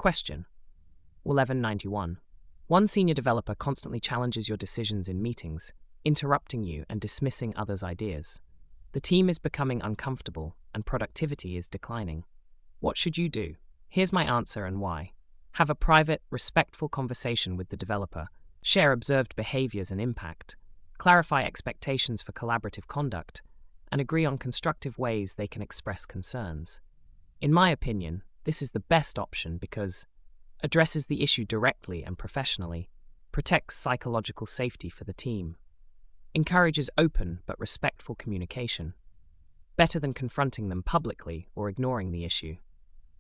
Question 1191. One senior developer constantly challenges your decisions in meetings, interrupting you and dismissing others' ideas. The team is becoming uncomfortable and productivity is declining. What should you do? Here's my answer and why. Have a private, respectful conversation with the developer. Share observed behaviors and impact. Clarify expectations for collaborative conduct, and agree on constructive ways they can express concerns. In my opinion, this is the best option because addresses the issue directly and professionally, protects psychological safety for the team, encourages open but respectful communication, better than confronting them publicly or ignoring the issue.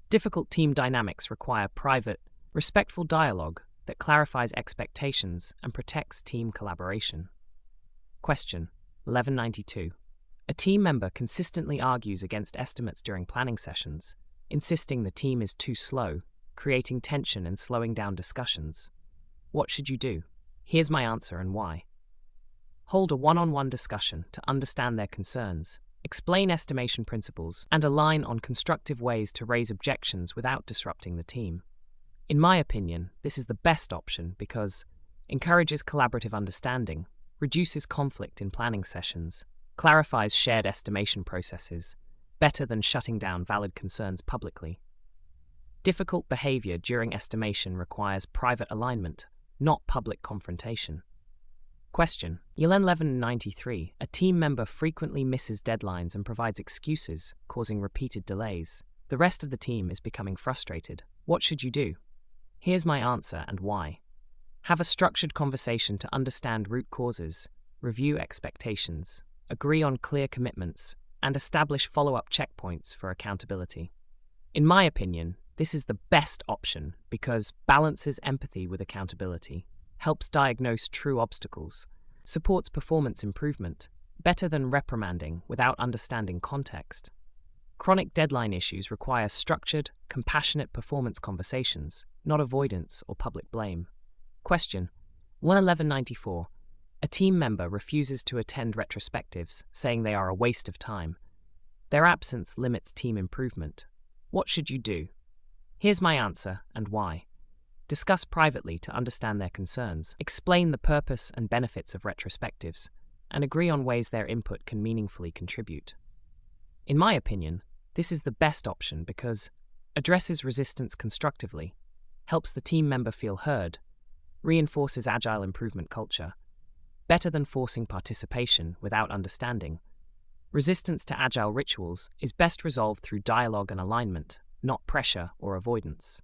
Difficult team dynamics require private, respectful dialogue that clarifies expectations and protects team collaboration. Question 1192. A team member consistently argues against estimates during planning sessions, insisting the team is too slow, creating tension and slowing down discussions. What should you do? Here's my answer and why. Hold a one-on-one discussion to understand their concerns, explain estimation principles, and align on constructive ways to raise objections without disrupting the team. In my opinion, this is the best option because encourages collaborative understanding, reduces conflict in planning sessions, clarifies shared estimation processes, better than shutting down valid concerns publicly. Difficult behavior during estimation requires private alignment, not public confrontation. Question 1193. A team member frequently misses deadlines and provides excuses, causing repeated delays. The rest of the team is becoming frustrated. What should you do? Here's my answer and why. Have a structured conversation to understand root causes, review expectations, agree on clear commitments, and establish follow-up checkpoints for accountability. In my opinion, this is the best option because balances empathy with accountability, helps diagnose true obstacles, supports performance improvement, better than reprimanding without understanding context. Chronic deadline issues require structured, compassionate performance conversations, not avoidance or public blame. Question 1194. A team member refuses to attend retrospectives, saying they are a waste of time. Their absence limits team improvement. What should you do? Here's my answer and why. Discuss privately to understand their concerns, explain the purpose and benefits of retrospectives, and agree on ways their input can meaningfully contribute. In my opinion, this is the best option because addresses resistance constructively, helps the team member feel heard, reinforces agile improvement culture, better than forcing participation without understanding. Resistance to agile rituals is best resolved through dialogue and alignment, not pressure or avoidance.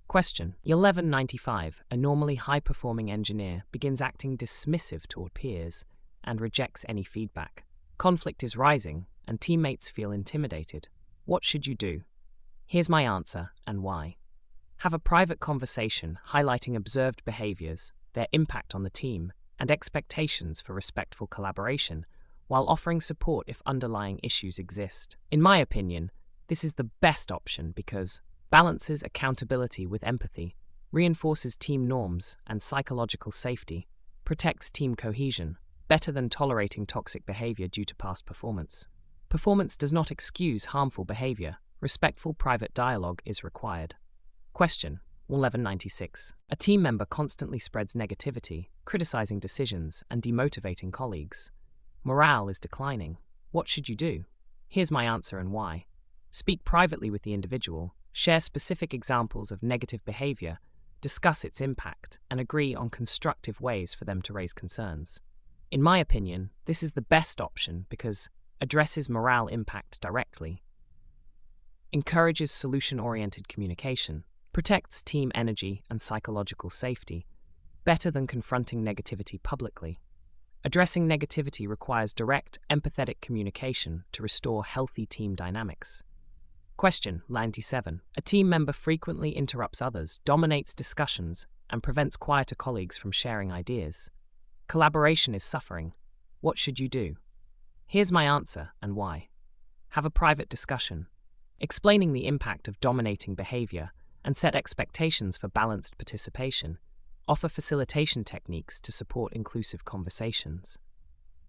Question 1195. A normally high-performing engineer begins acting dismissive toward peers and rejects any feedback. Conflict is rising, and teammates feel intimidated. What should you do? Here's my answer and why. Have a private conversation highlighting observed behaviors, their impact on the team, and expectations for respectful collaboration, while offering support if underlying issues exist. In my opinion, this is the best option because balances accountability with empathy, reinforces team norms and psychological safety, protects team cohesion, better than tolerating toxic behavior due to past performance. Performance does not excuse harmful behavior. Respectful private dialogue is required. Question 1196. A team member constantly spreads negativity, criticizing decisions and demotivating colleagues. Morale is declining. What should you do? Here's my answer and why. Speak privately with the individual, share specific examples of negative behavior, discuss its impact, and agree on constructive ways for them to raise concerns. In my opinion, this is the best option because addresses morale impact directly, encourages solution-oriented communication, protects team energy and psychological safety, better than confronting negativity publicly. Addressing negativity requires direct, empathetic communication to restore healthy team dynamics. Question 97. A team member frequently interrupts others, dominates discussions, and prevents quieter colleagues from sharing ideas. Collaboration is suffering. What should you do? Here's my answer and why. Have a private discussion, explaining the impact of dominating behavior, and set expectations for balanced participation. Offer facilitation techniques to support inclusive conversations.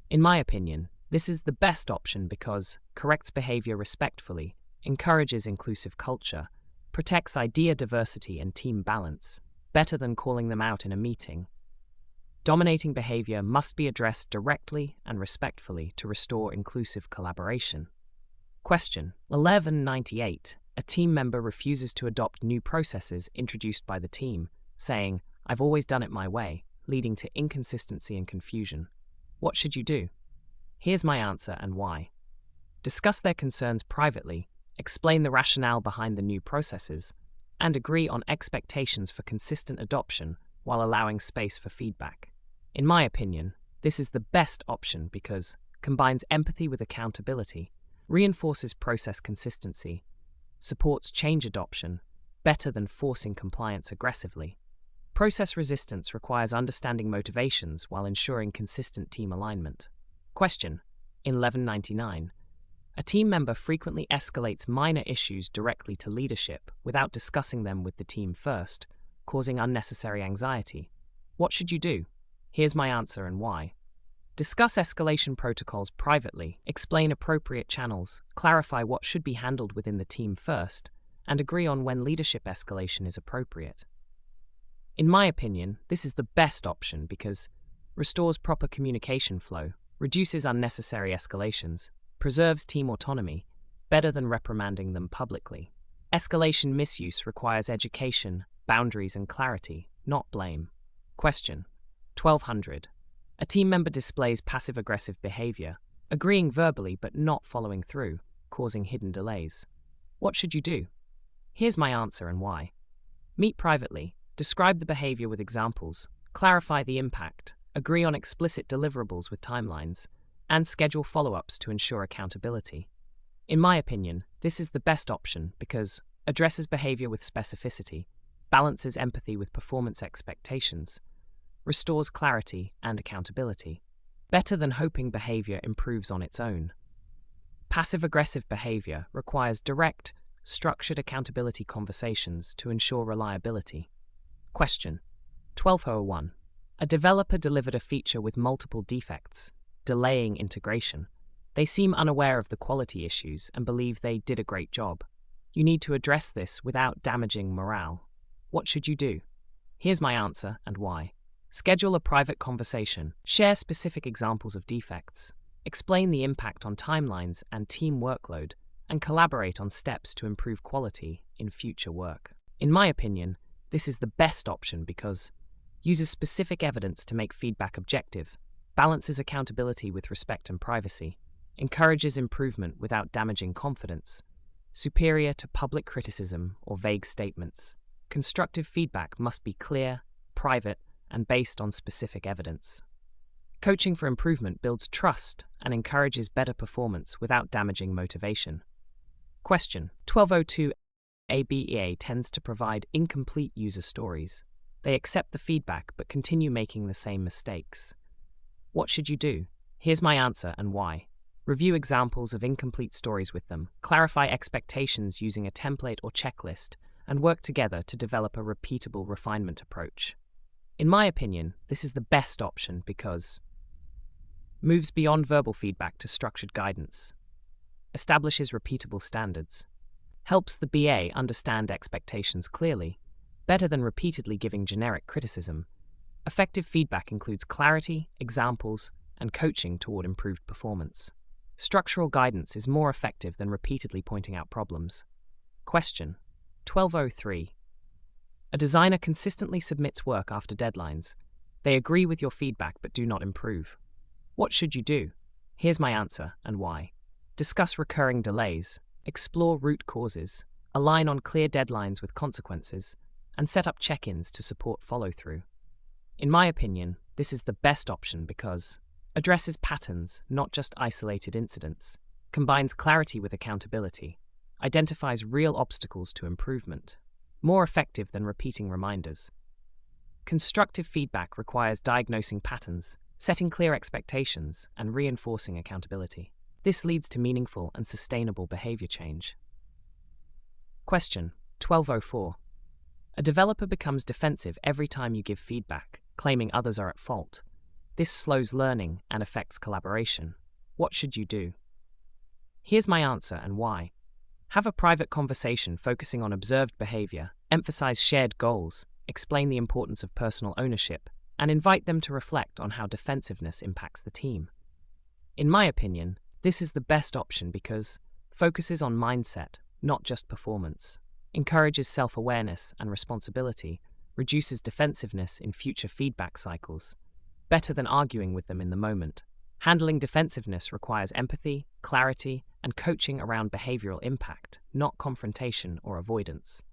In my opinion, this is the best option because corrects behavior respectfully, encourages inclusive culture, protects idea diversity and team balance, better than calling them out in a meeting. Dominating behavior must be addressed directly and respectfully to restore inclusive collaboration. Question 1198. A team member refuses to adopt new processes introduced by the team, saying, "I've always done it my way," leading to inconsistency and confusion. What should you do? Here's my answer and why. Discuss their concerns privately, explain the rationale behind the new processes, and agree on expectations for consistent adoption while allowing space for feedback. In my opinion, this is the best option because combines empathy with accountability, reinforces process consistency, supports change adoption, better than forcing compliance aggressively. Process resistance requires understanding motivations while ensuring consistent team alignment. Question 1199. A team member frequently escalates minor issues directly to leadership without discussing them with the team first, causing unnecessary anxiety. What should you do? Here's my answer and why. Discuss escalation protocols privately, explain appropriate channels, clarify what should be handled within the team first, and agree on when leadership escalation is appropriate. In my opinion, this is the best option because restores proper communication flow, reduces unnecessary escalations, preserves team autonomy, better than reprimanding them publicly. Escalation misuse requires education, boundaries, and clarity, not blame. Question 1200. A team member displays passive-aggressive behavior, agreeing verbally but not following through, causing hidden delays. What should you do? Here's my answer and why. Meet privately, describe the behavior with examples, clarify the impact, agree on explicit deliverables with timelines, and schedule follow-ups to ensure accountability. In my opinion, this is the best option because addresses behavior with specificity, balances empathy with performance expectations, restores clarity and accountability, better than hoping behavior improves on its own. Passive-aggressive behavior requires direct, structured accountability conversations to ensure reliability. Question 1201. A developer delivered a feature with multiple defects, delaying integration. They seem unaware of the quality issues and believe they did a great job. You need to address this without damaging morale. What should you do? Here's my answer and why. Schedule a private conversation, share specific examples of defects, explain the impact on timelines and team workload, and collaborate on steps to improve quality in future work. In my opinion, this is the best option because uses specific evidence to make feedback objective, balances accountability with respect and privacy, encourages improvement without damaging confidence, superior to public criticism or vague statements. Constructive feedback must be clear, private, and based on specific evidence. Coaching for improvement builds trust and encourages better performance without damaging motivation. Question 1202. ABEA tends to provide incomplete user stories. They accept the feedback but continue making the same mistakes. What should you do? Here's my answer and why. Review examples of incomplete stories with them, clarify expectations using a template or checklist, and work together to develop a repeatable refinement approach. In my opinion, this is the best option because moves beyond verbal feedback to structured guidance, establishes repeatable standards, helps the BA understand expectations clearly, better than repeatedly giving generic criticism. Effective feedback includes clarity, examples, and coaching toward improved performance. Structural guidance is more effective than repeatedly pointing out problems. Question 1203. A designer consistently submits work after deadlines. They agree with your feedback but do not improve. What should you do? Here's my answer and why. Discuss recurring delays, explore root causes, align on clear deadlines with consequences, and set up check-ins to support follow-through. In my opinion, this is the best option because addresses patterns, not just isolated incidents, combines clarity with accountability, identifies real obstacles to improvement, more effective than repeating reminders. Constructive feedback requires diagnosing patterns, setting clear expectations, and reinforcing accountability. This leads to meaningful and sustainable behavior change. Question 1204. A developer becomes defensive every time you give feedback, claiming others are at fault. This slows learning and affects collaboration. What should you do? Here's my answer and why. Have a private conversation focusing on observed behavior, emphasize shared goals, explain the importance of personal ownership, and invite them to reflect on how defensiveness impacts the team. In my opinion, this is the best option because focuses on mindset, not just performance, encourages self-awareness and responsibility, reduces defensiveness in future feedback cycles, better than arguing with them in the moment. Handling defensiveness requires empathy, clarity, and coaching around behavioral impact, not confrontation or avoidance.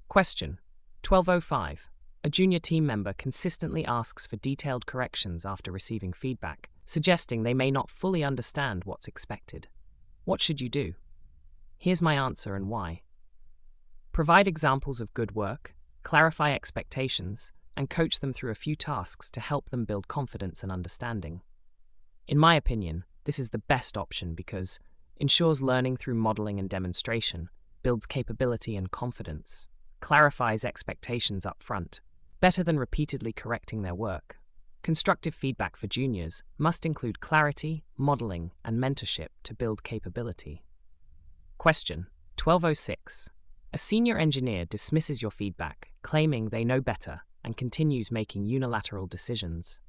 Question 1205. A junior team member consistently asks for detailed corrections after receiving feedback, suggesting they may not fully understand what's expected. What should you do? Here's my answer and why. Provide examples of good work, clarify expectations, and coach them through a few tasks to help them build confidence and understanding. In my opinion, this is the best option because ensures learning through modeling and demonstration, builds capability and confidence, clarifies expectations up front, better than repeatedly correcting their work. Constructive feedback for juniors must include clarity, modeling, and mentorship to build capability. Question 1206. A senior engineer dismisses your feedback, claiming they know better, and continues making unilateral decisions.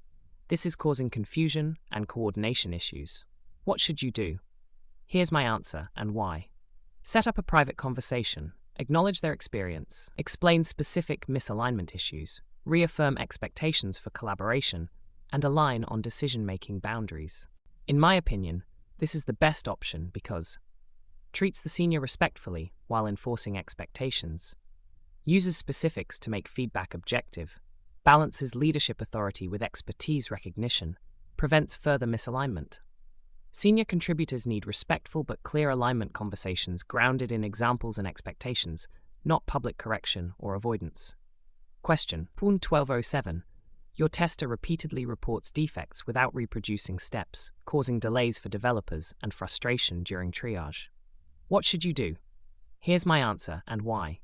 This is causing confusion and coordination issues. What should you do? Here's my answer and why. Set up a private conversation, acknowledge their experience, explain specific misalignment issues, reaffirm expectations for collaboration, and align on decision-making boundaries. In my opinion, this is the best option because treats the senior respectfully while enforcing expectations, uses specifics to make feedback objective, balances leadership authority with expertise recognition, prevents further misalignment. Senior contributors need respectful but clear alignment conversations grounded in examples and expectations, not public correction or avoidance. Question 1207. Your tester repeatedly reports defects without reproducing steps, causing delays for developers and frustration during triage. What should you do? Here's my answer and why.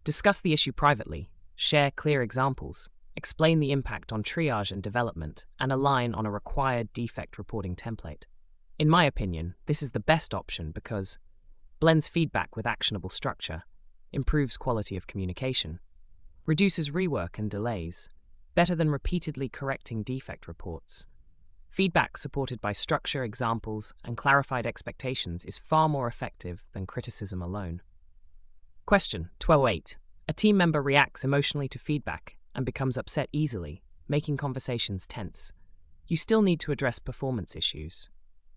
Discuss the issue privately, share clear examples, explain the impact on triage and development, and align on a required defect reporting template. In my opinion, this is the best option because blends feedback with actionable structure, improves quality of communication, reduces rework and delays, better than repeatedly correcting defect reports. Feedback supported by structure, examples, and clarified expectations is far more effective than criticism alone. Question 1208. A team member reacts emotionally to feedback and becomes upset easily, making conversations tense. You still need to address performance issues.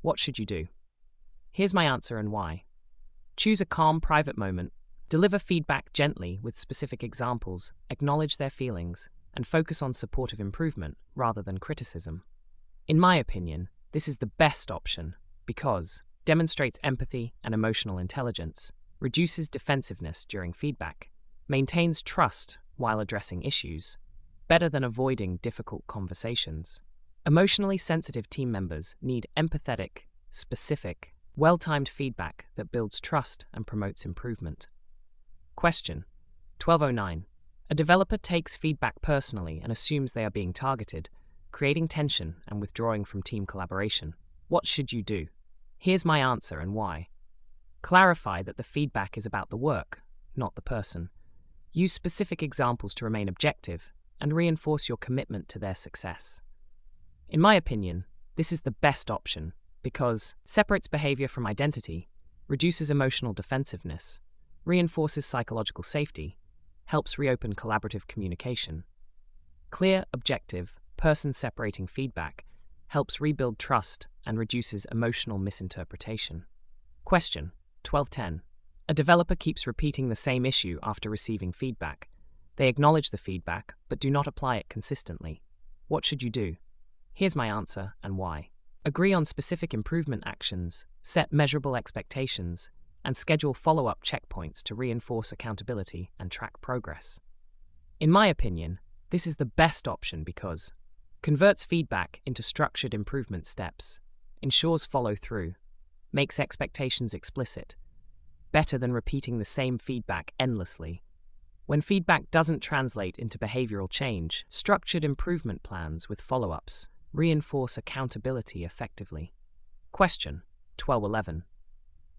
What should you do? Here's my answer and why. Choose a calm, private moment, deliver feedback gently with specific examples, acknowledge their feelings, and focus on supportive improvement rather than criticism. In my opinion, this is the best option because demonstrates empathy and emotional intelligence, reduces defensiveness during feedback, maintains trust while addressing issues, better than avoiding difficult conversations. Emotionally sensitive team members need empathetic, specific, well-timed feedback that builds trust and promotes improvement. Question 1209. A developer takes feedback personally and assumes they are being targeted, creating tension and withdrawing from team collaboration. What should you do? Here's my answer and why. Clarify that the feedback is about the work, not the person. Use specific examples to remain objective and reinforce your commitment to their success. In my opinion, this is the best option because separates behavior from identity, reduces emotional defensiveness, reinforces psychological safety, helps reopen collaborative communication. Clear, objective, person-separating feedback helps rebuild trust and reduces emotional misinterpretation. Question 1210. A developer keeps repeating the same issue after receiving feedback. They acknowledge the feedback, but do not apply it consistently. What should you do? Here's my answer and why. Agree on specific improvement actions, set measurable expectations, and schedule follow-up checkpoints to reinforce accountability and track progress. In my opinion, this is the best option because converts feedback into structured improvement steps, ensures follow-through, makes expectations explicit, better than repeating the same feedback endlessly. When feedback doesn't translate into behavioral change, structured improvement plans with follow-ups reinforce accountability effectively. Question 1211.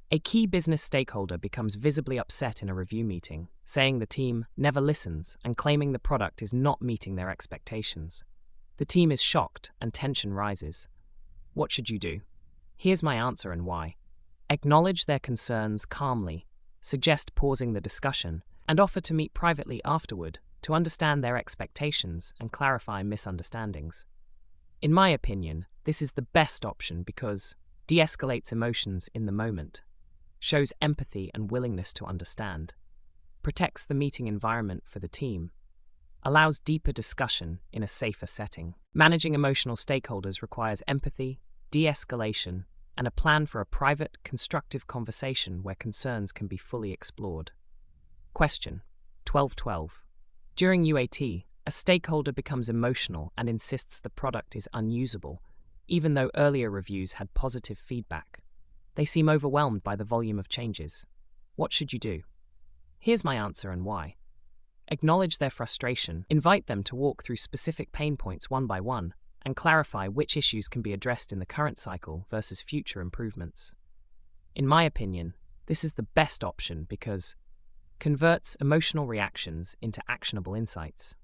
A key business stakeholder becomes visibly upset in a review meeting, saying the team never listens and claiming the product is not meeting their expectations. The team is shocked and tension rises. What should you do? Here's my answer and why. Acknowledge their concerns calmly, suggest pausing the discussion, and offer to meet privately afterward to understand their expectations and clarify misunderstandings. In my opinion, this is the best option because de-escalates emotions in the moment, shows empathy and willingness to understand, protects the meeting environment for the team, allows deeper discussion in a safer setting. Managing emotional stakeholders requires empathy, de-escalation, and a plan for a private, constructive conversation where concerns can be fully explored. Question 1212. During UAT, a stakeholder becomes emotional and insists the product is unusable, even though earlier reviews had positive feedback. They seem overwhelmed by the volume of changes. What should you do? Here's my answer and why. Acknowledge their frustration, invite them to walk through specific pain points one by one, and clarify which issues can be addressed in the current cycle versus future improvements. In my opinion, this is the best option because converts emotional reactions into actionable insights,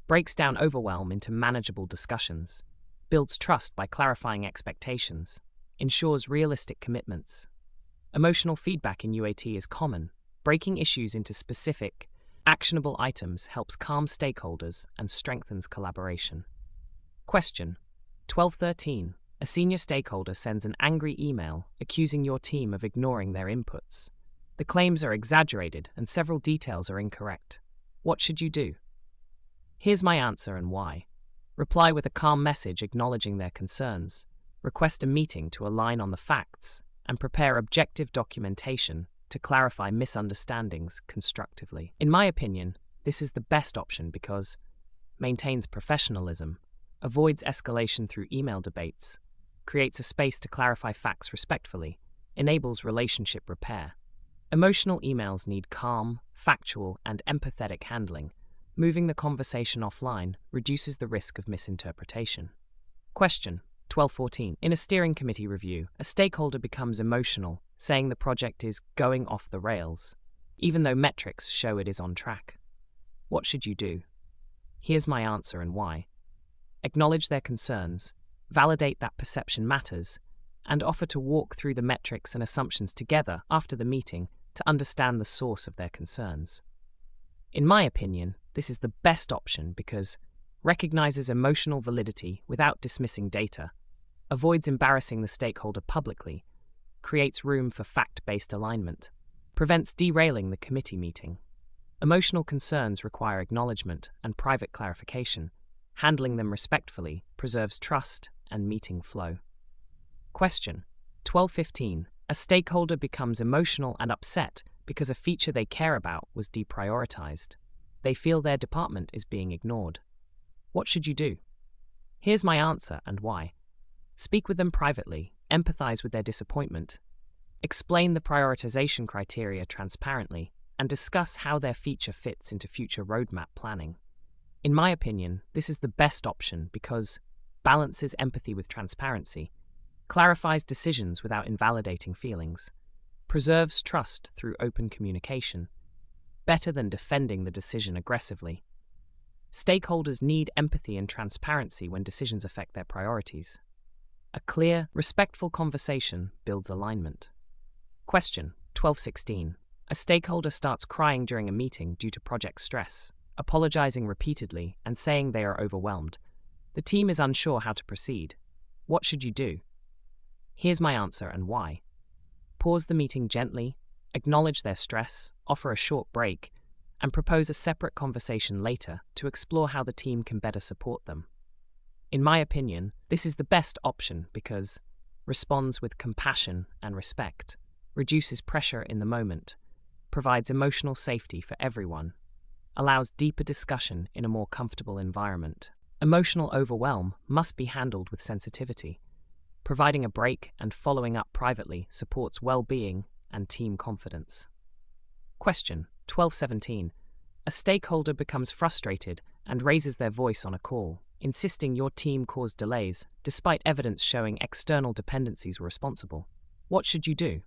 breaks down overwhelm into manageable discussions, builds trust by clarifying expectations, ensures realistic commitments. Emotional feedback in UAT is common. Breaking issues into specific, actionable items helps calm stakeholders and strengthens collaboration. Question 1213. A senior stakeholder sends an angry email accusing your team of ignoring their inputs. The claims are exaggerated and several details are incorrect. What should you do? Here's my answer and why. Reply with a calm message acknowledging their concerns, request a meeting to align on the facts, and prepare objective documentation to clarify misunderstandings constructively. In my opinion, this is the best option because maintains professionalism, avoids escalation through email debates, creates a space to clarify facts respectfully, enables relationship repair. Emotional emails need calm, factual, and empathetic handling. Moving the conversation offline reduces the risk of misinterpretation. Question 1214. In a steering committee review, a stakeholder becomes emotional, saying the project is going off the rails, even though metrics show it is on track. What should you do? Here's my answer and why. Acknowledge their concerns, validate that perception matters, and offer to walk through the metrics and assumptions together after the meeting to understand the source of their concerns. In my opinion, this is the best option because recognizes emotional validity without dismissing data, avoids embarrassing the stakeholder publicly, creates room for fact-based alignment, prevents derailing the committee meeting. Emotional concerns require acknowledgement and private clarification. Handling them respectfully preserves trust and meeting flow. Question 1215. A stakeholder becomes emotional and upset because a feature they care about was deprioritized. They feel their department is being ignored. What should you do? Here's my answer and why. Speak with them privately, empathize with their disappointment, explain the prioritization criteria transparently, and discuss how their feature fits into future roadmap planning. In my opinion, this is the best option because balances empathy with transparency, clarifies decisions without invalidating feelings, preserves trust through open communication, better than defending the decision aggressively. Stakeholders need empathy and transparency when decisions affect their priorities. A clear, respectful conversation builds alignment. Question 1216. A stakeholder starts crying during a meeting due to project stress, apologizing repeatedly and saying they are overwhelmed. The team is unsure how to proceed. What should you do? Here's my answer and why. Pause the meeting gently, acknowledge their stress, offer a short break, and propose a separate conversation later to explore how the team can better support them. In my opinion, this is the best option because responds with compassion and respect, reduces pressure in the moment, provides emotional safety for everyone, allows deeper discussion in a more comfortable environment. Emotional overwhelm must be handled with sensitivity. Providing a break and following up privately supports well-being and team confidence. Question 1217. A stakeholder becomes frustrated and raises their voice on a call, insisting your team caused delays despite evidence showing external dependencies were responsible. What should you do?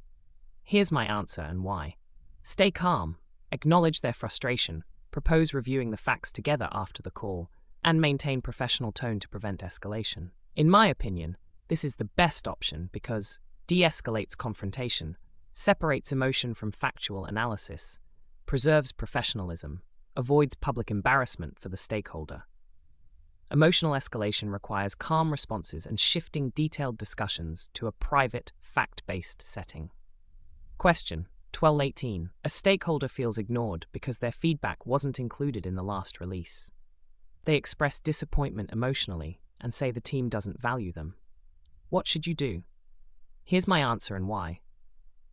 Here's my answer and why. Stay calm, acknowledge their frustration, propose reviewing the facts together after the call, and maintain professional tone to prevent escalation. In my opinion, this is the best option because de-escalates confrontation, separates emotion from factual analysis, preserves professionalism, avoids public embarrassment for the stakeholder. Emotional escalation requires calm responses and shifting detailed discussions to a private, fact-based setting. Question 1218. A stakeholder feels ignored because their feedback wasn't included in the last release. They express disappointment emotionally and say the team doesn't value them. What should you do? Here's my answer and why.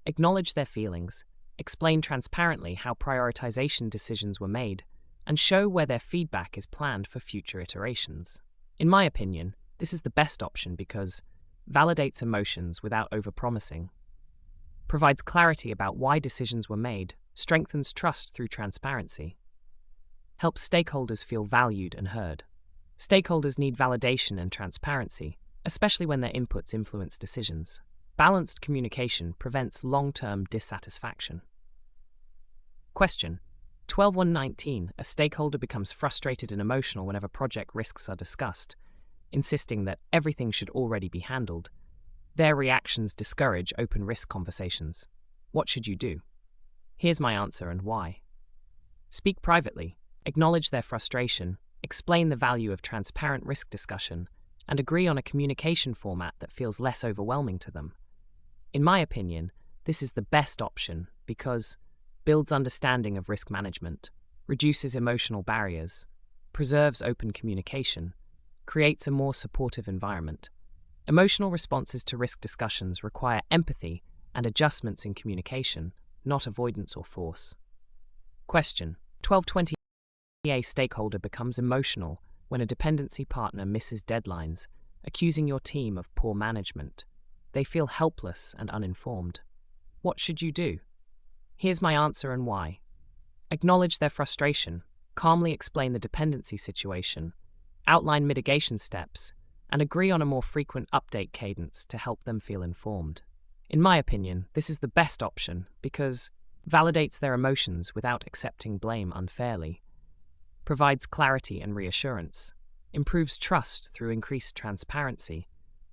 Acknowledge their feelings, explain transparently how prioritization decisions were made, and show where their feedback is planned for future iterations. In my opinion, this is the best option because validates emotions without overpromising, provides clarity about why decisions were made, strengthens trust through transparency, helps stakeholders feel valued and heard. Stakeholders need validation and transparency, especially when their inputs influence decisions. Balanced communication prevents long-term dissatisfaction. Question 12-119. A stakeholder becomes frustrated and emotional whenever project risks are discussed, insisting that everything should already be handled. Their reactions discourage open risk conversations. What should you do? Here's my answer and why. Speak privately, acknowledge their frustration, explain the value of transparent risk discussion, and agree on a communication format that feels less overwhelming to them. In my opinion, this is the best option because builds understanding of risk management, reduces emotional barriers, preserves open communication, creates a more supportive environment. Emotional responses to risk discussions require empathy and adjustments in communication, not avoidance or force. Question 1220. A stakeholder becomes emotional when a dependency partner misses deadlines, accusing your team of poor management. They feel helpless and uninformed. What should you do? Here's my answer and why. Acknowledge their frustration, calmly explain the dependency situation, outline mitigation steps, and agree on a more frequent update cadence to help them feel informed. In my opinion, this is the best option because validates their emotions without accepting blame unfairly, provides clarity and reassurance, improves trust through increased transparency,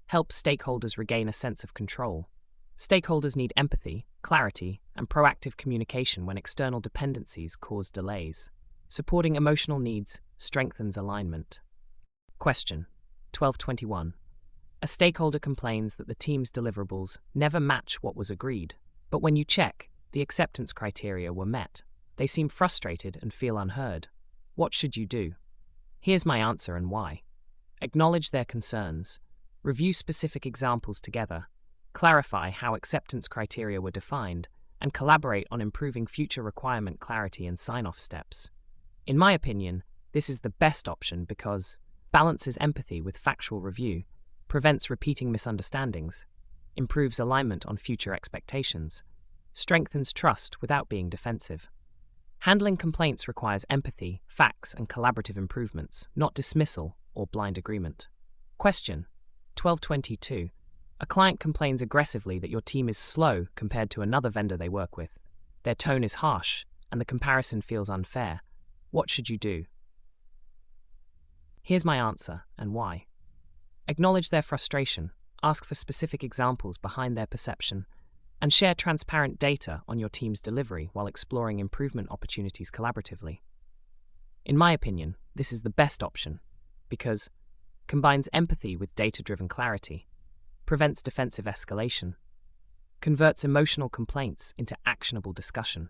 helps stakeholders regain a sense of control. Stakeholders need empathy, clarity, and proactive communication when external dependencies cause delays. Supporting emotional needs strengthens alignment. Question 1221. A stakeholder complains that the team's deliverables never match what was agreed, but when you check, the acceptance criteria were met. They seem frustrated and feel unheard. What should you do? Here's my answer and why. Acknowledge their concerns, review specific examples together, clarify how acceptance criteria were defined, and collaborate on improving future requirement clarity and sign-off steps. In my opinion, this is the best option because balances empathy with factual review, prevents repeating misunderstandings, improves alignment on future expectations, strengthens trust without being defensive. Handling complaints requires empathy, facts, and collaborative improvements, not dismissal or blind agreement. Question 1222. A client complains aggressively that your team is slow compared to another vendor they work with. Their tone is harsh, and the comparison feels unfair. What should you do? Here's my answer and why. Acknowledge their frustration, ask for specific examples behind their perception, and share transparent data on your team's delivery while exploring improvement opportunities collaboratively. In my opinion, this is the best option because combines empathy with data-driven clarity, prevents defensive escalation, converts emotional complaints into actionable discussion,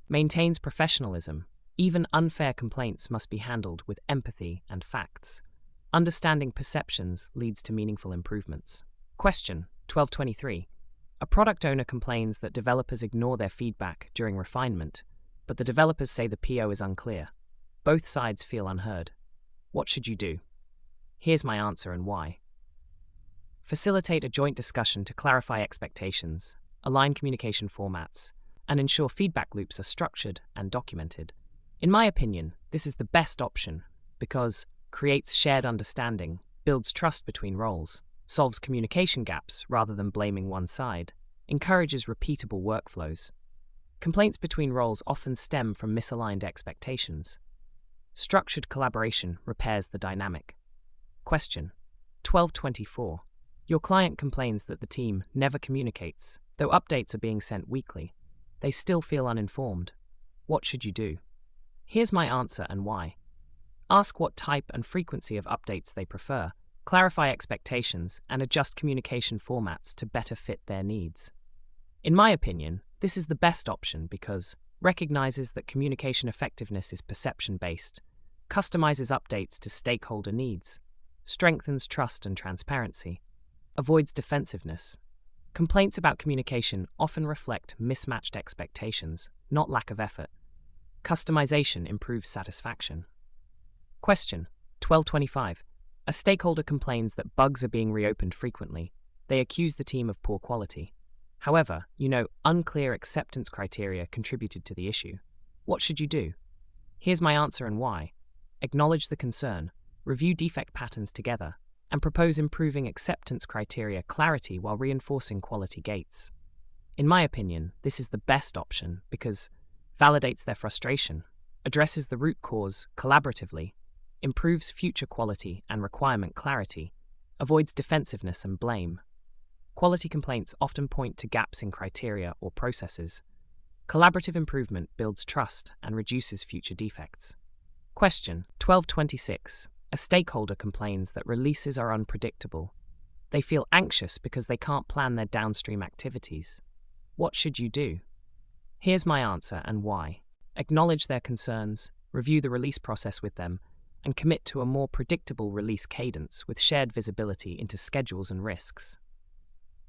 maintains professionalism. Even unfair complaints must be handled with empathy and facts. Understanding perceptions leads to meaningful improvements. Question 1223. A product owner complains that developers ignore their feedback during refinement, but the developers say the PO is unclear. Both sides feel unheard. What should you do? Here's my answer and why. Facilitate a joint discussion to clarify expectations, align communication formats, and ensure feedback loops are structured and documented. In my opinion, this is the best option because creates shared understanding, builds trust between roles, solves communication gaps rather than blaming one side, encourages repeatable workflows. Complaints between roles often stem from misaligned expectations. Structured collaboration repairs the dynamic. Question 1224. Your client complains that the team never communicates. Though updates are being sent weekly, they still feel uninformed. What should you do? Here's my answer and why. Ask what type and frequency of updates they prefer, clarify expectations, and adjust communication formats to better fit their needs. In my opinion, this is the best option because recognizes that communication effectiveness is perception-based, customizes updates to stakeholder needs, strengthens trust and transparency, avoids defensiveness. Complaints about communication often reflect mismatched expectations, not lack of effort. Customization improves satisfaction. Question 1225. A stakeholder complains that bugs are being reopened frequently. They accuse the team of poor quality. However, unclear acceptance criteria contributed to the issue. What should you do? Here's my answer and why. Acknowledge the concern, review defect patterns together, and propose improving acceptance criteria clarity while reinforcing quality gates. In my opinion, this is the best option because validates their frustration, addresses the root cause collaboratively, improves future quality and requirement clarity, avoids defensiveness and blame. Quality complaints often point to gaps in criteria or processes. Collaborative improvement builds trust and reduces future defects. Question 1226. A stakeholder complains that releases are unpredictable. They feel anxious because they can't plan their downstream activities. What should you do? Here's my answer and why. Acknowledge their concerns, review the release process with them, and commit to a more predictable release cadence with shared visibility into schedules and risks.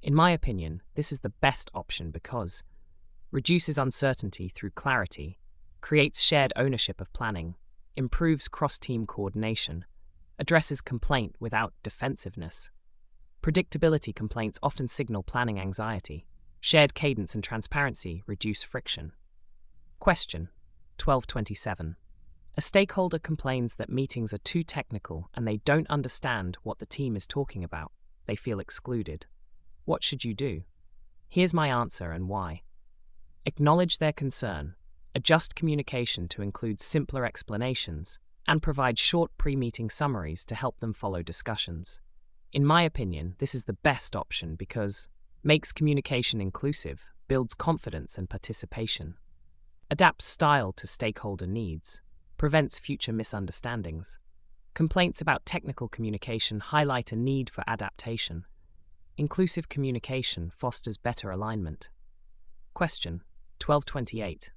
In my opinion, this is the best option because reduces uncertainty through clarity, creates shared ownership of planning, improves cross-team coordination, addresses complaint without defensiveness. Predictability complaints often signal planning anxiety. Shared cadence and transparency reduce friction. Question 1227. A stakeholder complains that meetings are too technical and they don't understand what the team is talking about. They feel excluded. What should you do? Here's my answer and why. Acknowledge their concern, adjust communication to include simpler explanations, and provide short pre-meeting summaries to help them follow discussions. In my opinion, this is the best option because makes communication inclusive, builds confidence and participation, adapts style to stakeholder needs, prevents future misunderstandings. Complaints about technical communication highlight a need for adaptation. Inclusive communication fosters better alignment. Question 1228.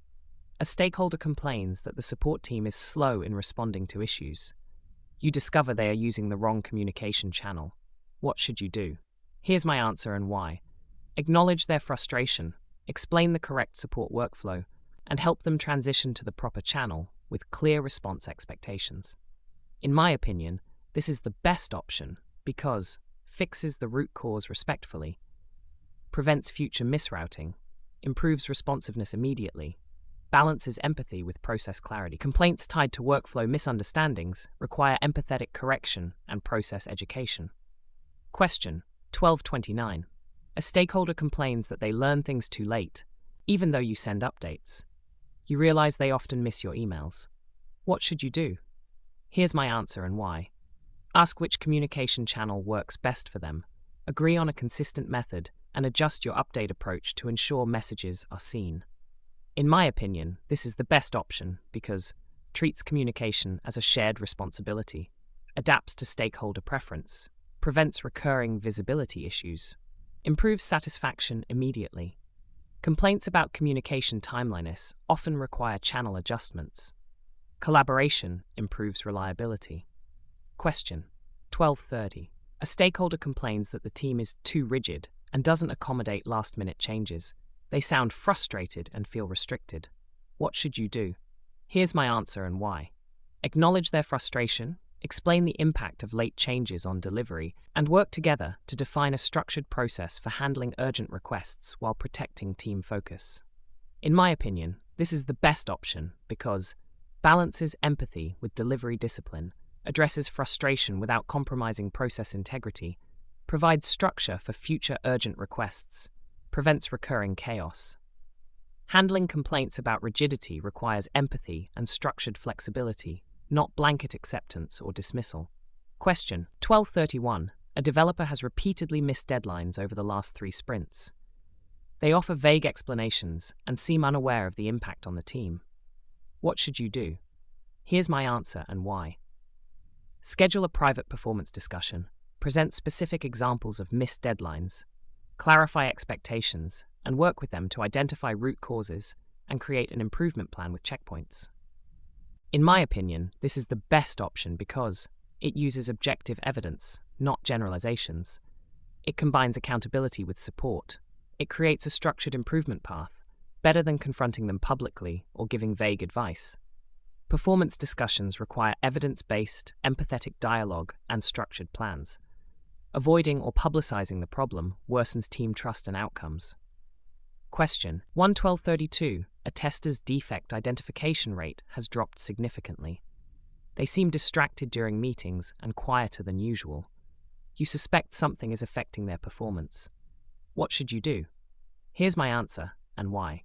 A stakeholder complains that the support team is slow in responding to issues. You discover they are using the wrong communication channel. What should you do? Here's my answer and why. Acknowledge their frustration, explain the correct support workflow, and help them transition to the proper channel with clear response expectations. In my opinion, this is the best option because fixes the root cause respectfully, prevents future misrouting, improves responsiveness immediately, balances empathy with process clarity. Complaints tied to workflow misunderstandings require empathetic correction and process education. Question 1229. A stakeholder complains that they learn things too late, even though you send updates. You realize they often miss your emails. What should you do? Here's my answer and why. Ask which communication channel works best for them, agree on a consistent method, and adjust your update approach to ensure messages are seen. In my opinion, this is the best option because treats communication as a shared responsibility, adapts to stakeholder preference, prevents recurring visibility issues, improves satisfaction immediately. Complaints about communication timeliness often require channel adjustments. Collaboration improves reliability. Question 1230. A stakeholder complains that the team is too rigid and doesn't accommodate last-minute changes. They sound frustrated and feel restricted. What should you do? Here's my answer and why. Acknowledge their frustration, explain the impact of late changes on delivery, and work together to define a structured process for handling urgent requests while protecting team focus. In my opinion, this is the best option because balances empathy with delivery discipline, addresses frustration without compromising process integrity, provides structure for future urgent requests, prevents recurring chaos. Handling complaints about rigidity requires empathy and structured flexibility, not blanket acceptance or dismissal. Question 1231. A developer has repeatedly missed deadlines over the last 3 sprints. They offer vague explanations and seem unaware of the impact on the team. What should you do? Here's my answer and why. Schedule a private performance discussion. Present specific examples of missed deadlines. Clarify expectations and work with them to identify root causes and create an improvement plan with checkpoints. In my opinion, this is the best option because it uses objective evidence, not generalizations. It combines accountability with support. It creates a structured improvement path, better than confronting them publicly or giving vague advice. Performance discussions require evidence-based, empathetic dialogue and structured plans. Avoiding or publicizing the problem worsens team trust and outcomes. Question 1232. A tester's defect identification rate has dropped significantly. They seem distracted during meetings and quieter than usual. You suspect something is affecting their performance. What should you do? Here's my answer and why.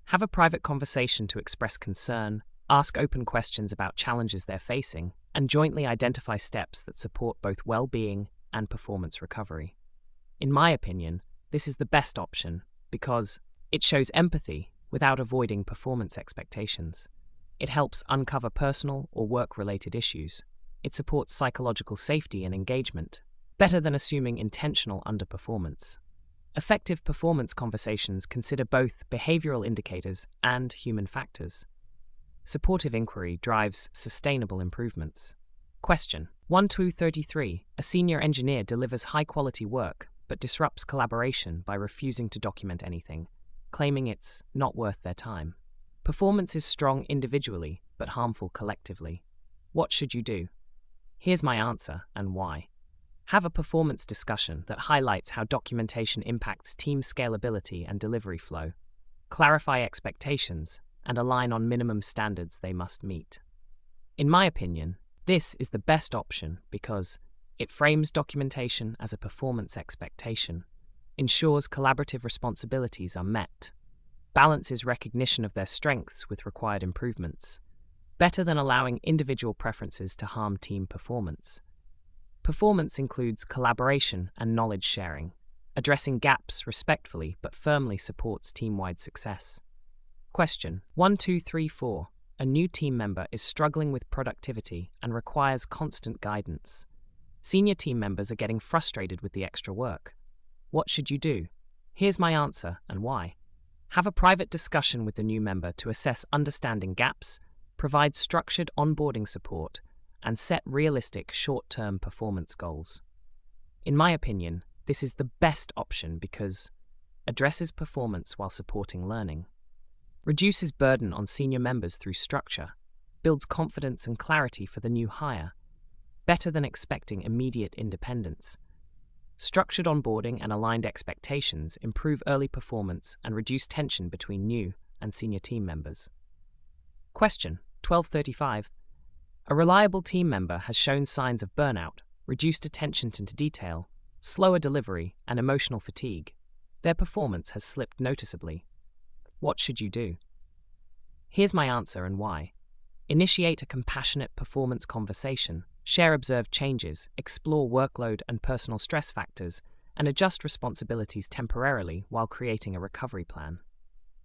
Have a private conversation to express concern, ask open questions about challenges they're facing, and jointly identify steps that support both well-being and performance recovery. In my opinion, this is the best option because it shows empathy without avoiding performance expectations. It helps uncover personal or work-related issues. It supports psychological safety and engagement, better than assuming intentional underperformance. Effective performance conversations consider both behavioral indicators and human factors. Supportive inquiry drives sustainable improvements. Question 1233. A senior engineer delivers high-quality work but disrupts collaboration by refusing to document anything, claiming it's not worth their time. Performance is strong individually but harmful collectively. What should you do? Here's my answer and why. Have a performance discussion that highlights how documentation impacts team scalability and delivery flow. Clarify expectations and align on minimum standards they must meet. In my opinion, this is the best option because it frames documentation as a performance expectation, ensures collaborative responsibilities are met, balances recognition of their strengths with required improvements, better than allowing individual preferences to harm team performance. Performance includes collaboration and knowledge sharing. Addressing gaps respectfully but firmly supports team-wide success. Question 1234. A new team member is struggling with productivity and requires constant guidance. Senior team members are getting frustrated with the extra work. What should you do? Here's my answer and why. Have a private discussion with the new member to assess understanding gaps, provide structured onboarding support, and set realistic short-term performance goals. In my opinion, this is the best option because addresses performance while supporting learning, reduces burden on senior members through structure, builds confidence and clarity for the new hire, better than expecting immediate independence. Structured onboarding and aligned expectations improve early performance and reduce tension between new and senior team members. Question 1235. A reliable team member has shown signs of burnout, reduced attention to detail, slower delivery, and emotional fatigue. Their performance has slipped noticeably. What should you do? Here's my answer and why. Initiate a compassionate performance conversation, share observed changes, explore workload and personal stress factors, and adjust responsibilities temporarily while creating a recovery plan.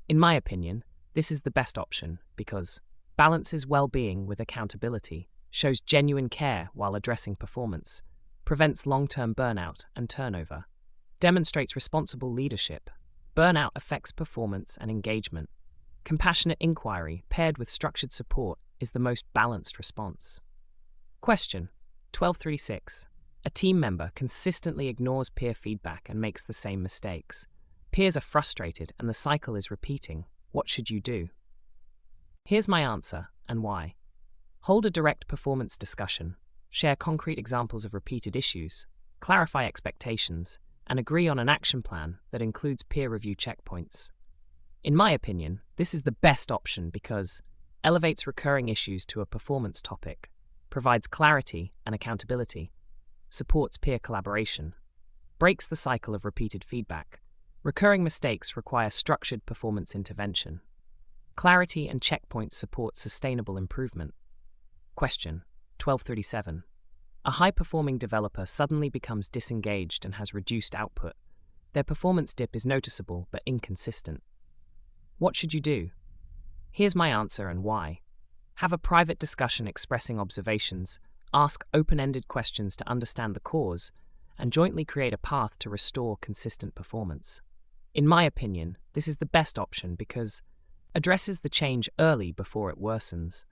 In my opinion, this is the best option because balances well-being with accountability, shows genuine care while addressing performance, prevents long-term burnout and turnover, demonstrates responsible leadership. Burnout affects performance and engagement. Compassionate inquiry paired with structured support is the most balanced response. Question 1236. A team member consistently ignores peer feedback and makes the same mistakes. Peers are frustrated and the cycle is repeating. What should you do? Here's my answer and why. Hold a direct performance discussion, share concrete examples of repeated issues, clarify expectations, and agree on an action plan that includes peer review checkpoints. In my opinion, this is the best option because elevates recurring issues to a performance topic, provides clarity and accountability, supports peer collaboration, breaks the cycle of repeated feedback, Recurring mistakes require structured performance intervention. Clarity and checkpoints support sustainable improvement. Question 1237. A high-performing developer suddenly becomes disengaged and has reduced output. Their performance dip is noticeable but inconsistent. What should you do? Here's my answer and why. Have a private discussion expressing observations, ask open-ended questions to understand the cause, and jointly create a path to restore consistent performance. In my opinion, this is the best option because addresses the change early before it worsens,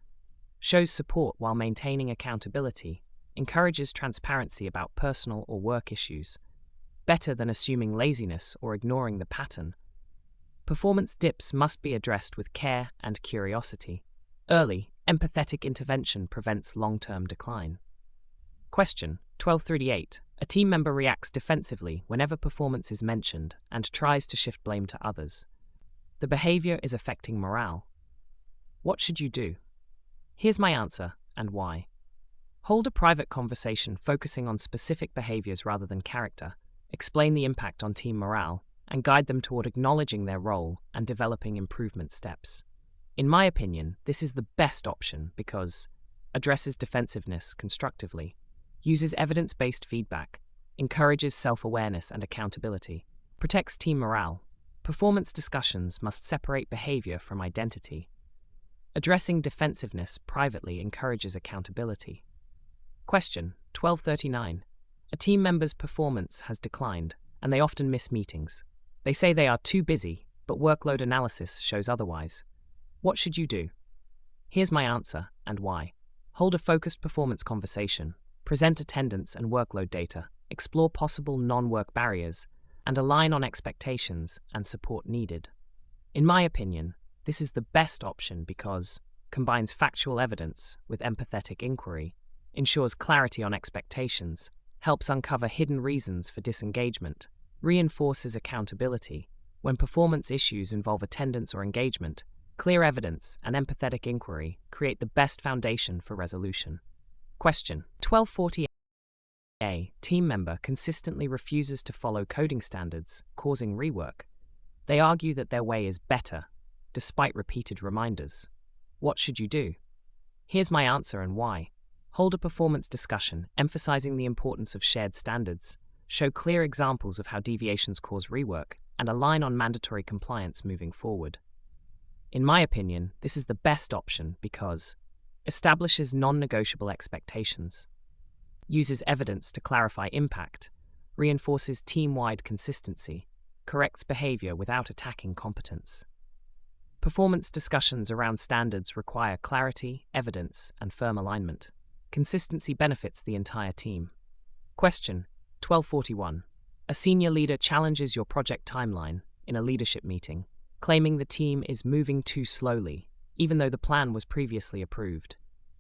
shows support while maintaining accountability, encourages transparency about personal or work issues, better than assuming laziness or ignoring the pattern. Performance dips must be addressed with care and curiosity. Early, empathetic intervention prevents long-term decline. Question 1238. A team member reacts defensively whenever performance is mentioned and tries to shift blame to others. The behavior is affecting morale. What should you do? Here's my answer and why. Hold a private conversation focusing on specific behaviors rather than character. Explain the impact on team morale and guide them toward acknowledging their role and developing improvement steps. In my opinion, this is the best option because addresses defensiveness constructively, uses evidence-based feedback, encourages self-awareness and accountability, protects team morale. Performance discussions must separate behavior from identity. Addressing defensiveness privately encourages accountability. Question 1239. A team member's performance has declined, and they often miss meetings. They say they are too busy, but workload analysis shows otherwise. What should you do? Here's my answer and why. Hold a focused performance conversation, present attendance and workload data, explore possible non-work barriers, and align on expectations and support needed. In my opinion, this is the best option because combines factual evidence with empathetic inquiry, ensures clarity on expectations, helps uncover hidden reasons for disengagement, reinforces accountability. When performance issues involve attendance or engagement, clear evidence and empathetic inquiry create the best foundation for resolution. Question 1240. A team member consistently refuses to follow coding standards, causing rework. They argue that their way is better, despite repeated reminders. What should you do? Here's my answer and why. Hold a performance discussion, emphasizing the importance of shared standards, show clear examples of how deviations cause rework, and align on mandatory compliance moving forward. In my opinion, this is the best option because establishes non-negotiable expectations, uses evidence to clarify impact, reinforces team-wide consistency, corrects behavior without attacking competence. Performance discussions around standards require clarity, evidence, and firm alignment. Consistency benefits the entire team. Question 1241. A senior leader challenges your project timeline in a leadership meeting, claiming the team is moving too slowly, even though the plan was previously approved.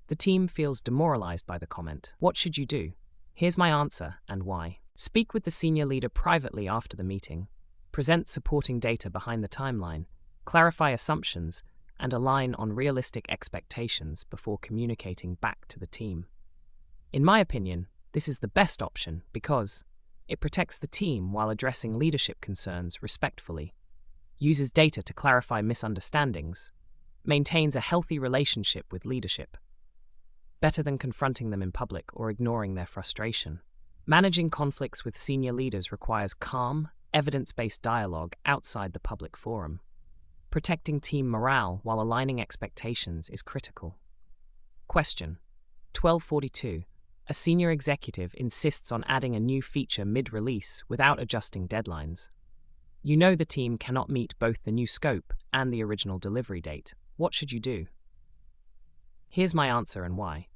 The team feels demoralized by the comment. What should you do? Here's my answer and why. Speak with the senior leader privately after the meeting, present supporting data behind the timeline, clarify assumptions, and align on realistic expectations before communicating back to the team. In my opinion, this is the best option because it protects the team while addressing leadership concerns respectfully, uses data to clarify misunderstandings, maintains a healthy relationship with leadership, better than confronting them in public or ignoring their frustration. Managing conflicts with senior leaders requires calm, evidence-based dialogue outside the public forum. Protecting team morale while aligning expectations is critical. Question 1242. A senior executive insists on adding a new feature mid-release without adjusting deadlines. You know the team cannot meet both the new scope and the original delivery date. What should you do? Here's my answer and why.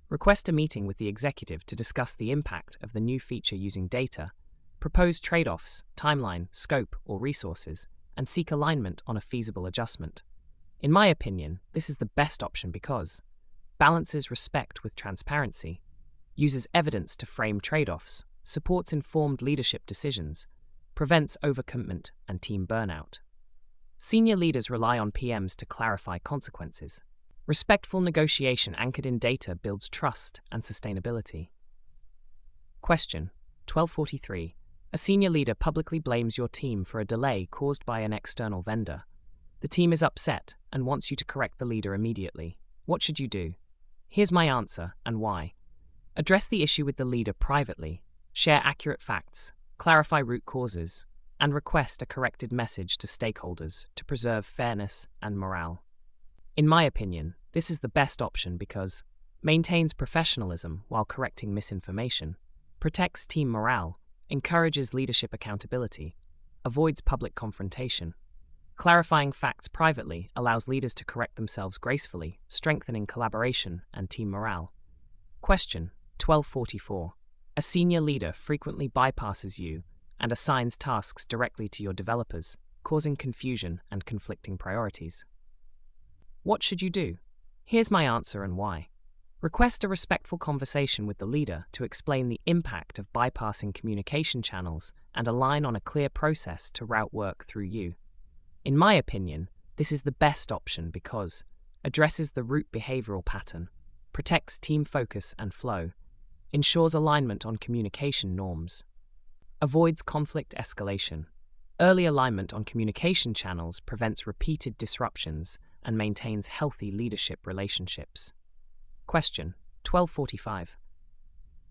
Request a meeting with the executive to discuss the impact of the new feature using data, propose trade-offs, timeline, scope, or resources, and seek alignment on a feasible adjustment. In my opinion, this is the best option because balances respect with transparency, uses evidence to frame trade-offs, supports informed leadership decisions, prevents overcommitment and team burnout. Senior leaders rely on PMs to clarify consequences. Respectful negotiation anchored in data builds trust and sustainability. Question 1243. A senior leader publicly blames your team for a delay caused by an external vendor. The team is upset and wants you to correct the leader immediately. What should you do? Here's my answer and why. Address the issue with the leader privately, share accurate facts, clarify root causes, and request a corrected message to stakeholders to preserve fairness and morale. In my opinion, this is the best option because maintains professionalism while correcting misinformation, protects team morale, encourages leadership accountability, avoids public confrontation. Clarifying facts privately allows leaders to correct themselves gracefully, strengthening collaboration and team morale. Question 1244. A senior leader frequently bypasses you and assigns tasks directly to your developers, causing confusion and conflicting priorities. What should you do? Here's my answer and why. Request a respectful conversation with the leader to explain the impact of bypassing communication channels and align on a clear process to route work through you. In my opinion, this is the best option because addresses the root behavioral pattern, protects team focus and flow, ensures alignment on communication norms, avoids conflict escalation. Early alignment on communication channels prevents repeated disruptions and maintains healthy leadership relationships. Question 1245.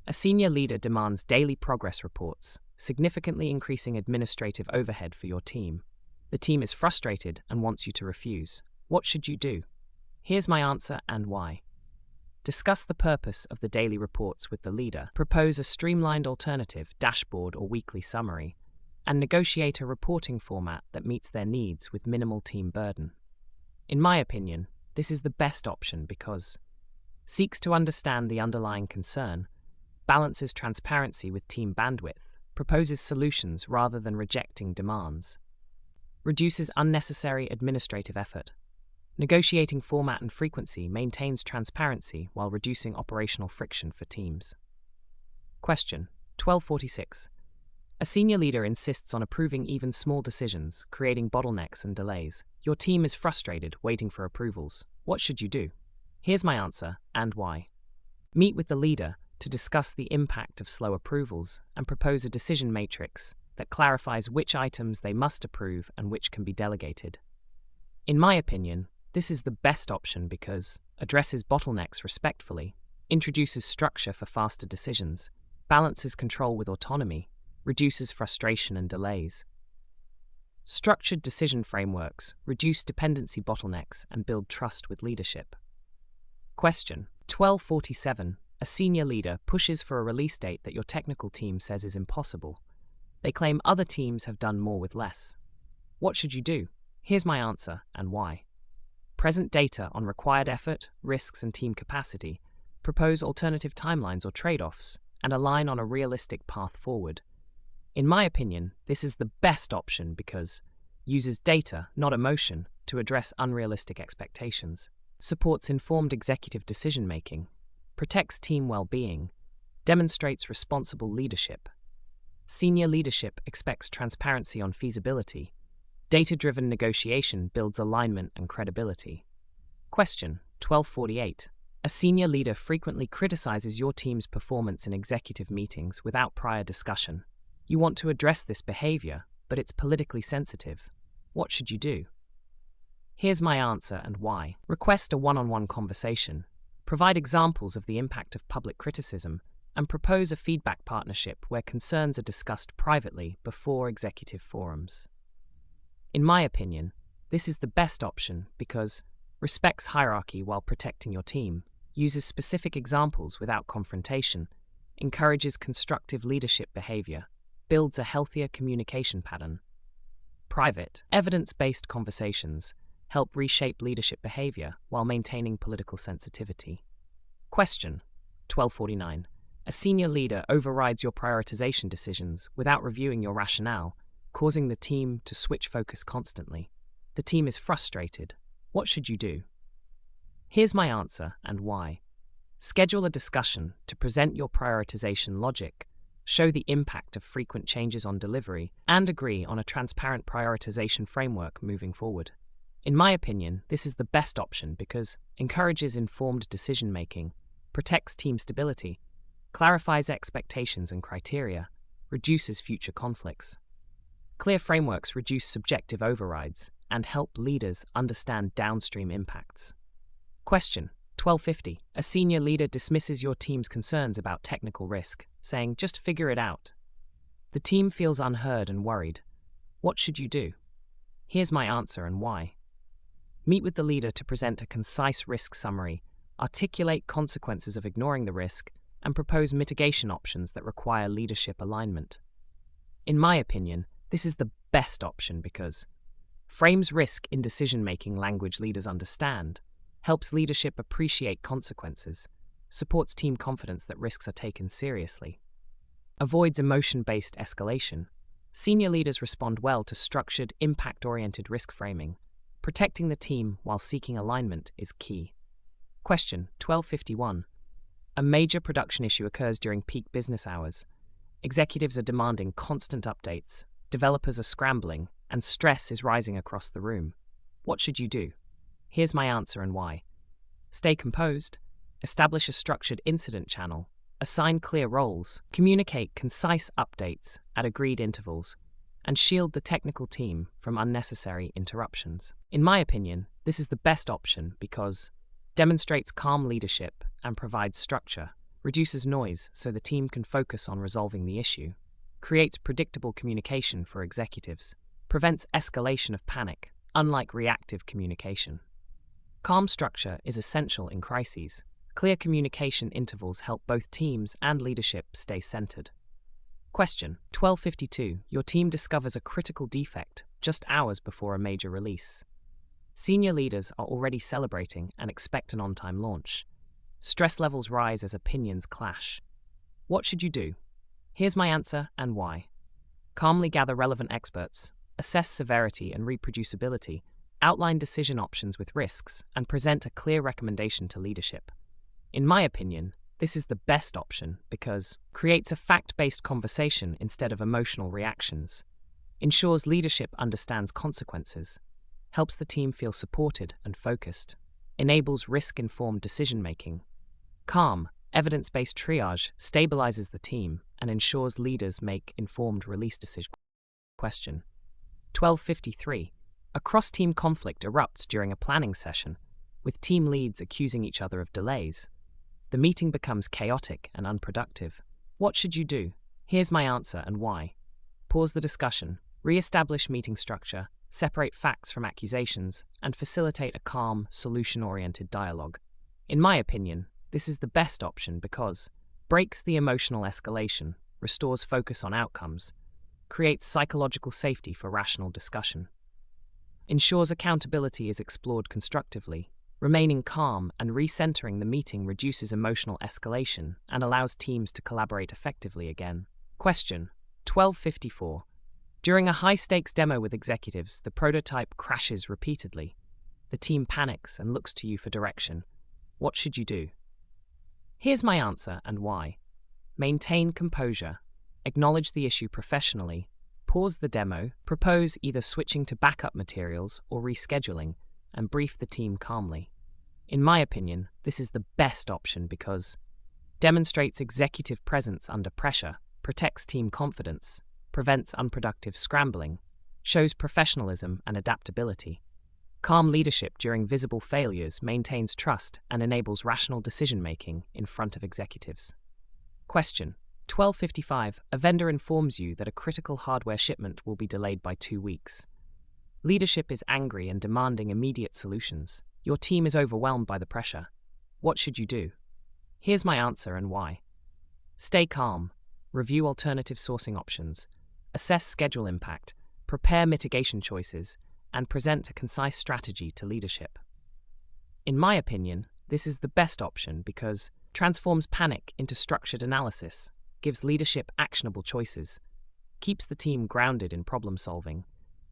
A senior leader demands daily progress reports, significantly increasing administrative overhead for your team. The team is frustrated and wants you to refuse. What should you do? Here's my answer and why. Discuss the purpose of the daily reports with the leader, propose a streamlined alternative, dashboard or weekly summary, and negotiate a reporting format that meets their needs with minimal team burden. In my opinion, this is the best option because seeks to understand the underlying concern, balances transparency with team bandwidth, proposes solutions rather than rejecting demands, reduces unnecessary administrative effort. Negotiating format and frequency maintains transparency while reducing operational friction for teams. Question 1246. A senior leader insists on approving even small decisions, creating bottlenecks and delays. Your team is frustrated, waiting for approvals. What should you do? Here's my answer and why. Meet with the leader to discuss the impact of slow approvals and propose a decision matrix that clarifies which items they must approve and which can be delegated. In my opinion, this is the best option because addresses bottlenecks respectfully, introduces structure for faster decisions, balances control with autonomy, reduces frustration and delays. Structured decision frameworks reduce dependency bottlenecks and build trust with leadership. Question 1247. A senior leader pushes for a release date that your technical team says is impossible. They claim other teams have done more with less. What should you do? Here's my answer and why. Present data on required effort, risks, and team capacity, propose alternative timelines or trade-offs, and align on a realistic path forward. In my opinion, this is the best option because uses data, not emotion, to address unrealistic expectations, supports informed executive decision-making, protects team well-being, demonstrates responsible leadership. Senior leadership expects transparency on feasibility. Data-driven negotiation builds alignment and credibility. Question 1248. A senior leader frequently criticizes your team's performance in executive meetings without prior discussion. You want to address this behavior, but it's politically sensitive. What should you do? Here's my answer and why. Request a one-on-one conversation. Provide examples of the impact of public criticism and propose a feedback partnership where concerns are discussed privately before executive forums. In my opinion, this is the best option because respects hierarchy while protecting your team, uses specific examples without confrontation, encourages constructive leadership behavior, builds a healthier communication pattern. Private, evidence-based conversations help reshape leadership behavior while maintaining political sensitivity. Question 1249. A senior leader overrides your prioritization decisions without reviewing your rationale, causing the team to switch focus constantly. The team is frustrated. What should you do? Here's my answer and why. Schedule a discussion to present your prioritization logic, show the impact of frequent changes on delivery, and agree on a transparent prioritization framework moving forward. In my opinion, this is the best option because encourages informed decision-making, protects team stability, clarifies expectations and criteria, reduces future conflicts. Clear frameworks reduce subjective overrides and help leaders understand downstream impacts. Question 1250. A senior leader dismisses your team's concerns about technical risk, saying, "Just figure it out." The team feels unheard and worried. What should you do? Here's my answer and why. Meet with the leader to present a concise risk summary, articulate consequences of ignoring the risk, and propose mitigation options that require leadership alignment. In my opinion, this is the best option because frames risk in decision-making language leaders understand, helps leadership appreciate consequences, supports team confidence that risks are taken seriously, avoids emotion-based escalation. Senior leaders respond well to structured, impact-oriented risk framing. Protecting the team while seeking alignment is key. Question 1251. A major production issue occurs during peak business hours. Executives are demanding constant updates, developers are scrambling, and stress is rising across the room. What should you do? Here's my answer and why. Stay composed, establish a structured incident channel, assign clear roles, communicate concise updates at agreed intervals, and shield the technical team from unnecessary interruptions. In my opinion, this is the best option because demonstrates calm leadership and provides structure, reduces noise so the team can focus on resolving the issue, creates predictable communication for executives, prevents escalation of panic, unlike reactive communication. Calm structure is essential in crises. Clear communication intervals help both teams and leadership stay centered. Question 1252. Your team discovers a critical defect just hours before a major release. Senior leaders are already celebrating and expect an on-time launch. Stress levels rise as opinions clash. What should you do? Here's my answer and why. Calmly gather relevant experts, assess severity and reproducibility, outline decision options with risks, and present a clear recommendation to leadership. In my opinion, this is the best option because creates a fact-based conversation instead of emotional reactions, ensures leadership understands consequences, helps the team feel supported and focused, enables risk-informed decision-making. Calm, evidence-based triage stabilizes the team and ensures leaders make informed release decisions. Question 1253. A cross-team conflict erupts during a planning session, with team leads accusing each other of delays. The meeting becomes chaotic and unproductive. What should you do? Here's my answer and why. Pause the discussion, re-establish meeting structure, separate facts from accusations, and facilitate a calm, solution-oriented dialogue. In my opinion, this is the best option because breaks the emotional escalation, restores focus on outcomes, creates psychological safety for rational discussion, ensures accountability is explored constructively. Remaining calm and recentering the meeting reduces emotional escalation and allows teams to collaborate effectively again. Question 1254. During a high-stakes demo with executives, the prototype crashes repeatedly. The team panics and looks to you for direction. What should you do? Here's my answer and why. Maintain composure, acknowledge the issue professionally, pause the demo, propose either switching to backup materials or rescheduling, and brief the team calmly. In my opinion, this is the best option because demonstrates executive presence under pressure, protects team confidence, prevents unproductive scrambling, shows professionalism and adaptability. Calm leadership during visible failures maintains trust and enables rational decision-making in front of executives. Question 1255. A vendor informs you that a critical hardware shipment will be delayed by 2 weeks. Leadership is angry and demanding immediate solutions. Your team is overwhelmed by the pressure. What should you do? Here's my answer and why. Stay calm, review alternative sourcing options, assess schedule impact, prepare mitigation choices, and present a concise strategy to leadership. In my opinion, this is the best option because transforms panic into structured analysis, gives leadership actionable choices, keeps the team grounded in problem solving,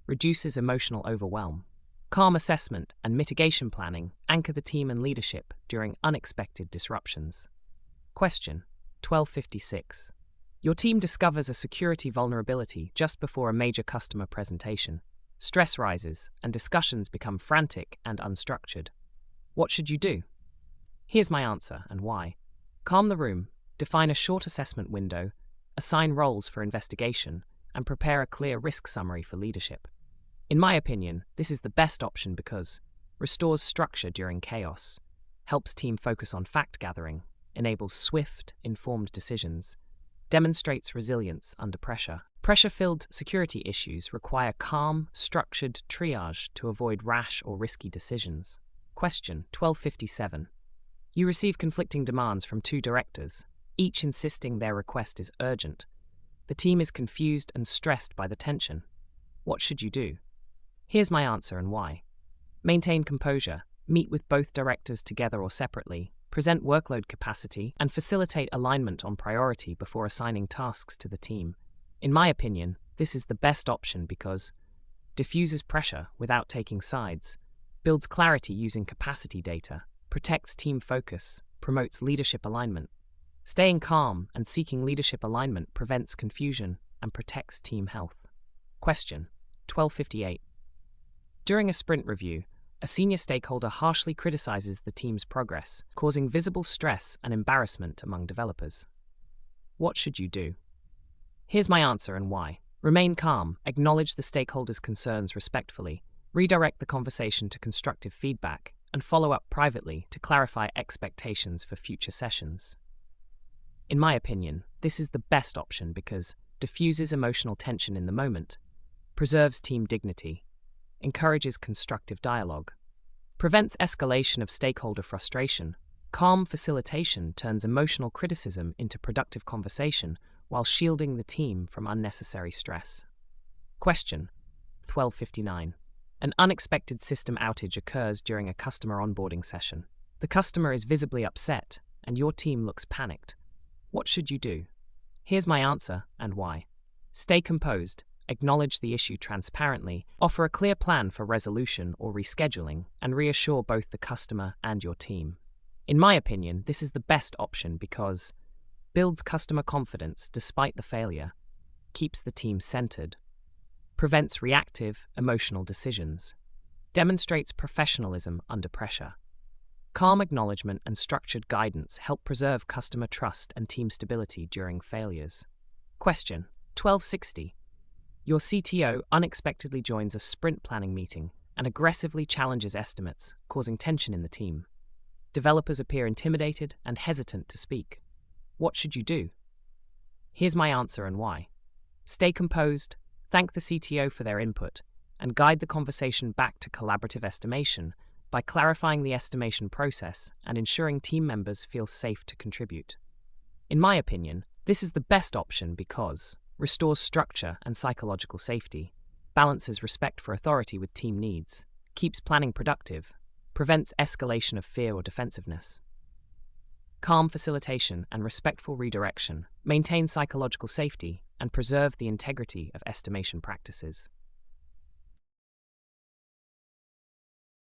reduces emotional overwhelm. Calm assessment and mitigation planning anchor the team and leadership during unexpected disruptions. Question 1256. Your team discovers a security vulnerability just before a major customer presentation. Stress rises and discussions become frantic and unstructured. What should you do? Here's my answer and why. Calm the room, define a short assessment window, assign roles for investigation, and prepare a clear risk summary for leadership. In my opinion, this is the best option because restores structure during chaos, helps team focus on fact-gathering, enables swift, informed decisions, demonstrates resilience under pressure. Pressure-filled security issues require calm, structured triage to avoid rash or risky decisions. Question 1257. You receive conflicting demands from two directors, each insisting their request is urgent. The team is confused and stressed by the tension. What should you do? Here's my answer and why. Maintain composure, meet with both directors together or separately, present workload capacity, and facilitate alignment on priority before assigning tasks to the team. In my opinion, this is the best option because diffuses pressure without taking sides, builds clarity using capacity data, protects team focus, promotes leadership alignment. Staying calm and seeking leadership alignment prevents confusion and protects team health. Question 1258. During a sprint review, a senior stakeholder harshly criticizes the team's progress, causing visible stress and embarrassment among developers. What should you do? Here's my answer and why. Remain calm, acknowledge the stakeholder's concerns respectfully, redirect the conversation to constructive feedback, and follow up privately to clarify expectations for future sessions. In my opinion, this is the best option because diffuses emotional tension in the moment, preserves team dignity, encourages constructive dialogue, prevents escalation of stakeholder frustration. Calm facilitation turns emotional criticism into productive conversation while shielding the team from unnecessary stress. Question 1259. An unexpected system outage occurs during a customer onboarding session. The customer is visibly upset, and your team looks panicked. What should you do? Here's my answer and why. Stay composed, acknowledge the issue transparently, offer a clear plan for resolution or rescheduling, and reassure both the customer and your team. In my opinion, this is the best option because builds customer confidence despite the failure, keeps the team centered, prevents reactive, emotional decisions, demonstrates professionalism under pressure. Calm acknowledgement and structured guidance help preserve customer trust and team stability during failures. Question 1260. Your CTO unexpectedly joins a sprint planning meeting and aggressively challenges estimates, causing tension in the team. Developers appear intimidated and hesitant to speak. What should you do? Here's my answer and why. Stay composed, thank the CTO for their input, and guide the conversation back to collaborative estimation by clarifying the estimation process and ensuring team members feel safe to contribute. In my opinion, this is the best option because restores structure and psychological safety, balances respect for authority with team needs, keeps planning productive, prevents escalation of fear or defensiveness. Calm facilitation and respectful redirection maintain psychological safety and preserve the integrity of estimation practices.